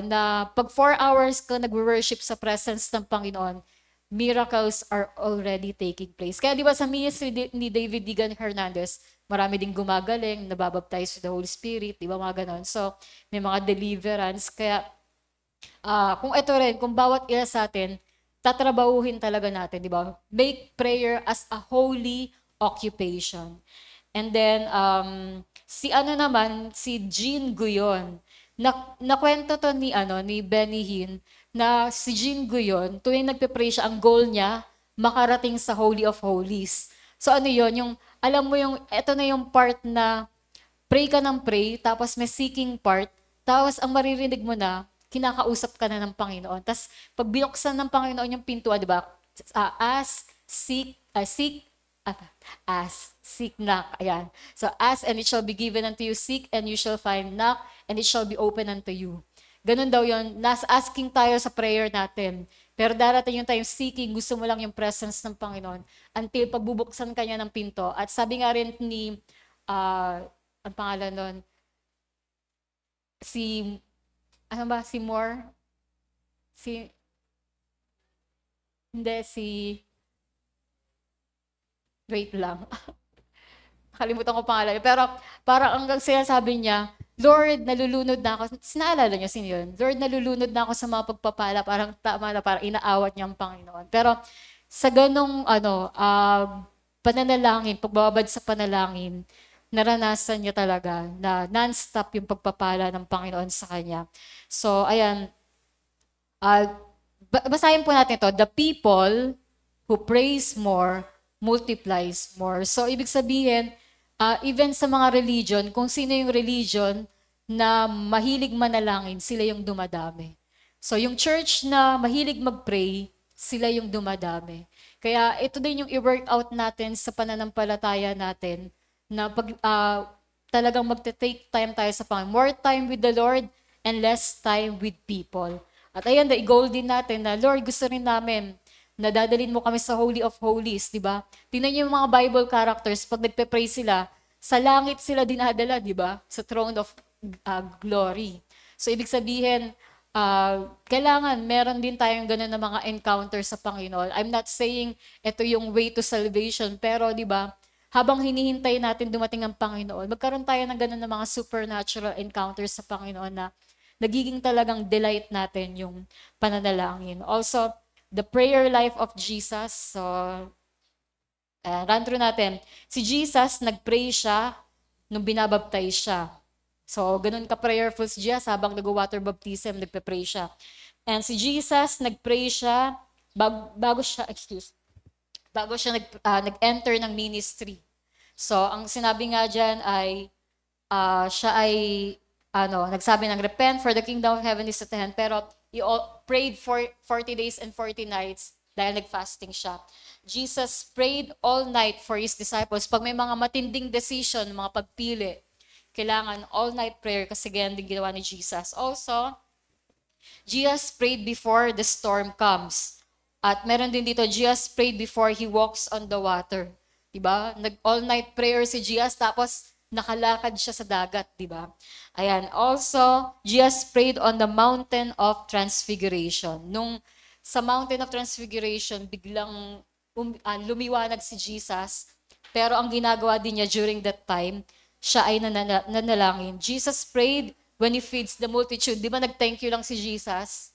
S1: na pag 4 hours ka nag-worship sa presence ng Panginoon, miracles are already taking place. Kaya di ba sa ministry ni David Digan Hernandez, marami ding gumagaling, nababaptize with the Holy Spirit, di ba mga ganon. So, may mga deliverance. Kaya, kung ito rin, kung bawat isa sa atin, tatrabahuhin talaga natin, di ba? Make prayer as a holy occupation. And then, si Jean Guyon, nakwento to ni Benny Hinn, na si Jean Guyon, tuwing nagpe-pray siya, ang goal niya, makarating sa Holy of Holies. So ano yon, alam mo eto na yung part na pray ka ng pray, tapos may seeking part, tapos ang maririnig mo na, kinakausap ka na ng Panginoon. Tapos pag binuksan ng Panginoon yung pintuan, di ba? Ask, seek, knock. Ayan. So ask and it shall be given unto you, seek and you shall find, knock and it shall be open unto you. Ganun daw yun. Nasa asking tayo sa prayer natin. Pero darating yung time seeking, gusto mo lang yung presence ng Panginoon until pagbubuksan kanya ng pinto. At sabi nga rin ni, ang pangalan nun, si Moore? Wait lang. Nakalimutan ko pangalan. Pero parang hanggang sinasabi niya, Lord, nalulunod na ako. Sinaalala niyo sino yun? Lord, nalulunod na ako sa mga pagpapala. Parang tama na, parang inaawat niya ang Panginoon. Pero sa ganong pananalangin, pagbababad sa panalangin, naranasan niya talaga na non-stop yung pagpapala ng Panginoon sa kanya. So, ayan. Basahin po natin ito. The people who praise more multiplies more. So, ibig sabihin, even sa mga religion, kung sino yung religion na mahilig manalangin, sila yung dumadami. So, yung church na mahilig mag-pray, sila yung dumadami. Kaya ito din yung i-work out natin sa pananampalataya natin, na talagang magte-take time tayo sa Panginoon. More time with the Lord and less time with people. At ayan, i-goal din natin na, Lord, gusto rin namin na dadalhin mo kami sa Holy of Holies, di ba? Tingnan niyo yung mga Bible characters, pag nagpe-pray sila, sa langit sila dinadala, di ba? Sa throne of glory. So, ibig sabihin, kailangan meron din tayong ganun na mga encounter sa Panginoon. I'm not saying ito yung way to salvation, pero di ba, habang hinihintay natin dumating ang Panginoon, magkaroon tayo ng ganun na mga supernatural encounters sa Panginoon na nagiging talagang delight natin yung pananalangin. Also, the prayer life of Jesus. So, run through natin. Si Jesus, nag-pray siya nung binabaptize siya. So, ganun ka-prayerful si Jesus habang nag-water baptism, nagpe-pray siya. And si Jesus, nag-pray siya bago siya nag-enter ng ministry. So, ang sinabi nga dyan ay, siya ay, nagsabi ng repent for the kingdom of heaven is at hand. Pero, he prayed for 40 days and 40 nights dahil nag-fasting siya. Jesus prayed all night for his disciples. Pag may mga matinding decision, mga pagpili, kailangan all-night prayer kasi ganyan din ginawa ni Jesus. Also, Jesus prayed before the storm comes. At meron din dito, Jesus prayed before he walks on the water. Diba? Nag-all-night prayer si Jesus, tapos nakalakad siya sa dagat, diba? Ayan. Also, Jesus prayed on the mountain of transfiguration. Nung sa mountain of transfiguration, biglang lumiwanag si Jesus. Pero ang ginagawa din niya during that time, siya ay nanalangin. Jesus prayed when he feeds the multitude. Di ba nag-thank you lang si Jesus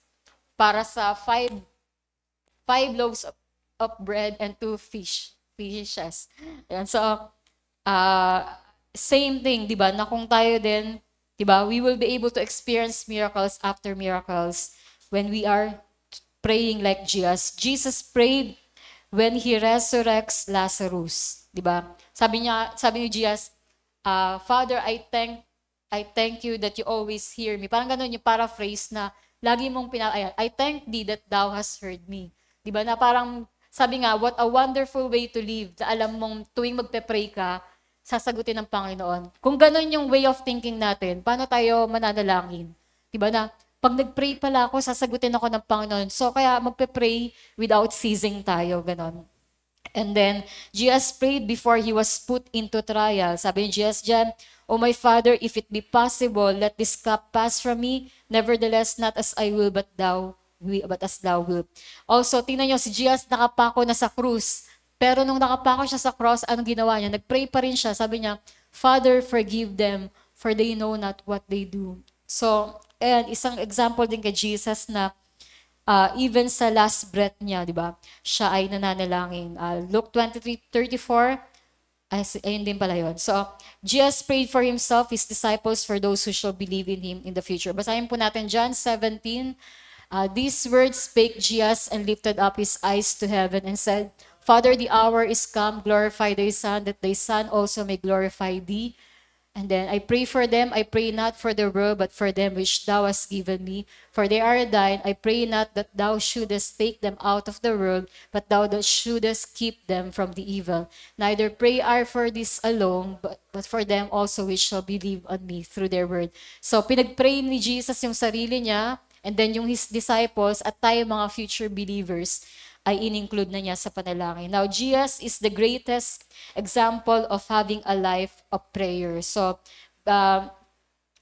S1: para sa five loaves of bread and 2 fishes. Ayan. So, same thing, di ba? Na kung tayo din, di ba, we will be able to experience miracles after miracles when we are praying like Jesus. Jesus prayed when he resurrects Lazarus, di ba? Sabi ni Jesus, Father, I thank you that you always hear me. Parang ganun yung paraphrase na lagi mong I thank thee that thou hast heard me. Di ba? Na parang sabi nga, what a wonderful way to live. Na alam mong tuwing magpe-pray ka, sasagutin ng Panginoon. Kung ganun yung way of thinking natin, paano tayo mananalangin? Di ba na, pag nag-pray pala ako, sasagutin ako ng Panginoon. So kaya magpe-pray without ceasing tayo, ganon. And then, Jesus prayed before he was put into trial. Sabi ni Jesus dyan, O my Father, if it be possible, let this cup pass from me. Nevertheless, not as I will, but thou but as thou wilt. Also, tingnan nyo, si Jesus nakapako na sa krus. Pero nung nakapako siya sa cross, anong ginawa niya? Nagpray pa rin siya. Sabi niya, Father, forgive them, for they know not what they do. So, and isang example din kay Jesus na even sa last breath niya, di ba? Siya ay nananalangin. Luke 23:34, ayun din pala yun. So, Jesus prayed for himself, his disciples, for those who shall believe in him in the future. Basahin po natin John 17. These words spake Jesus and lifted up his eyes to heaven and said, Father, the hour is come, glorify thy Son, that thy Son also may glorify thee. And then, I pray for them, I pray not for the world, but for them which thou hast given me. For they are thine, I pray not that thou shouldest take them out of the world, but thou that shouldest keep them from the evil. Neither pray I for this alone, but for them also which shall believe on me through their word. So, pinagpray ni Jesus yung sarili niya, and then yung his disciples, at tayo mga future believers, ay in-include na niya sa panalangin. Now, Jesus is the greatest example of having a life of prayer. So,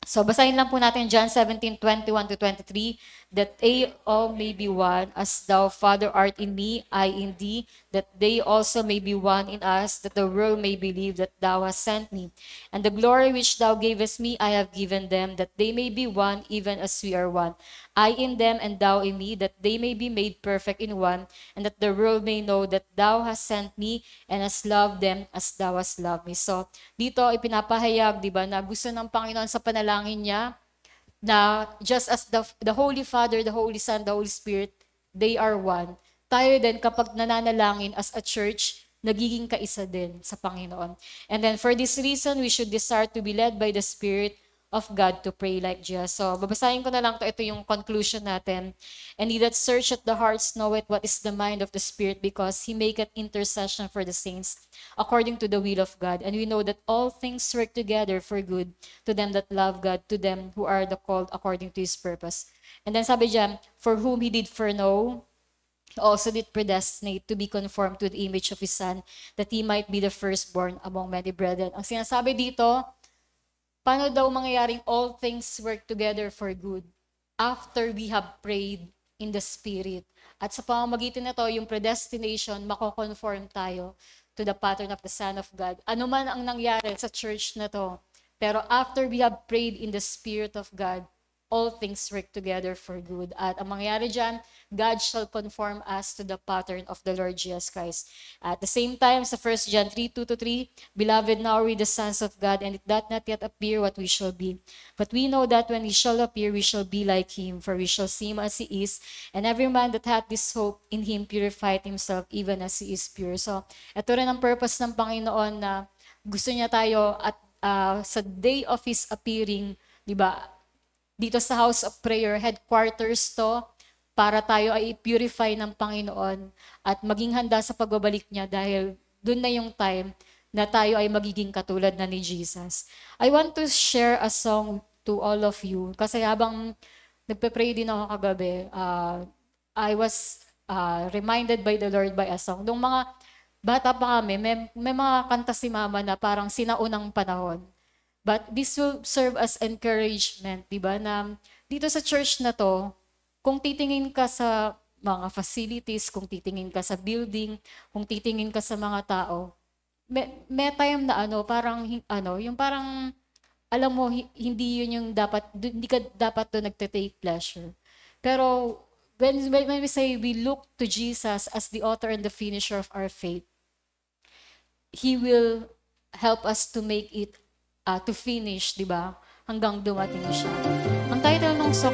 S1: basahin lang po natin John 17:21-23, that they all may be one, as thou, Father, art in me, I in thee, that they also may be one in us, that the world may believe that thou hast sent me. And the glory which thou gavest me, I have given them, that they may be one, even as we are one. I in them, and thou in me, that they may be made perfect in one, and that the world may know that thou hast sent me, and hast loved them as thou hast loved me. So, dito ipinapahayag, di ba, na gusto ng Panginoon sa panalangin niya, na just as the Holy Father, the Holy Son, the Holy Spirit, they are one. Tayo din, kapag nananalangin as a church, nagiging kaisa din sa Panginoon. And then, for this reason, we should desire to be led by the Spirit of God to pray like Jesus. So, babasahin ko na lang to. Ito yung conclusion natin. And he that searcheth the hearts knoweth what is the mind of the Spirit, because he maketh intercession for the saints according to the will of God. And we know that all things work together for good to them that love God, to them who are the called according to his purpose. And then sabi diyan, for whom he did foreknow, he also did predestinate to be conformed to the image of his Son, that he might be the firstborn among many brethren. Ang sinasabi dito, paano daw mangyayaring all things work together for good? After we have prayed in the Spirit. At sa pamamagitan na to, yung predestination, mako-conform tayo to the pattern of the Son of God. Ano man ang nangyari sa church na to, pero after we have prayed in the Spirit of God, all things work together for good. At ang mangyari dyan, God shall conform us to the pattern of the Lord Jesus Christ. At the same time, sa 1 John 3:2-3, Beloved, now are we the sons of God, and it doth not yet appear what we shall be. But we know that when he shall appear, we shall be like him, for we shall see him as he is. And every man that hath this hope in him purified himself, even as he is pure. So, ito rin ang purpose ng Panginoon na gusto niya tayo at sa day of his appearing, di ba, dito sa house of prayer, headquarters to, para tayo ay i-purify ng Panginoon at maging handa sa pagbabalik niya, dahil dun na yung time na tayo ay magiging katulad na ni Jesus. I want to share a song to all of you, kasi habang nagpe-pray din ako kagabi, I was reminded by the Lord by a song. Nung mga bata pa kami, may mga kanta si Mama na parang sinaunang panahon. But this will serve as encouragement, di ba? Na dito sa church na to, kung titingin ka sa mga facilities, kung titingin ka sa building, kung titingin ka sa mga tao, may time na yung parang, alam mo, hindi yun yung dapat, hindi ka dapat doon nagte-take pleasure. Pero when we say we look to Jesus as the author and the finisher of our faith, He will help us to make it to finish, di ba? Hanggang dumating siya. Ang title ng song,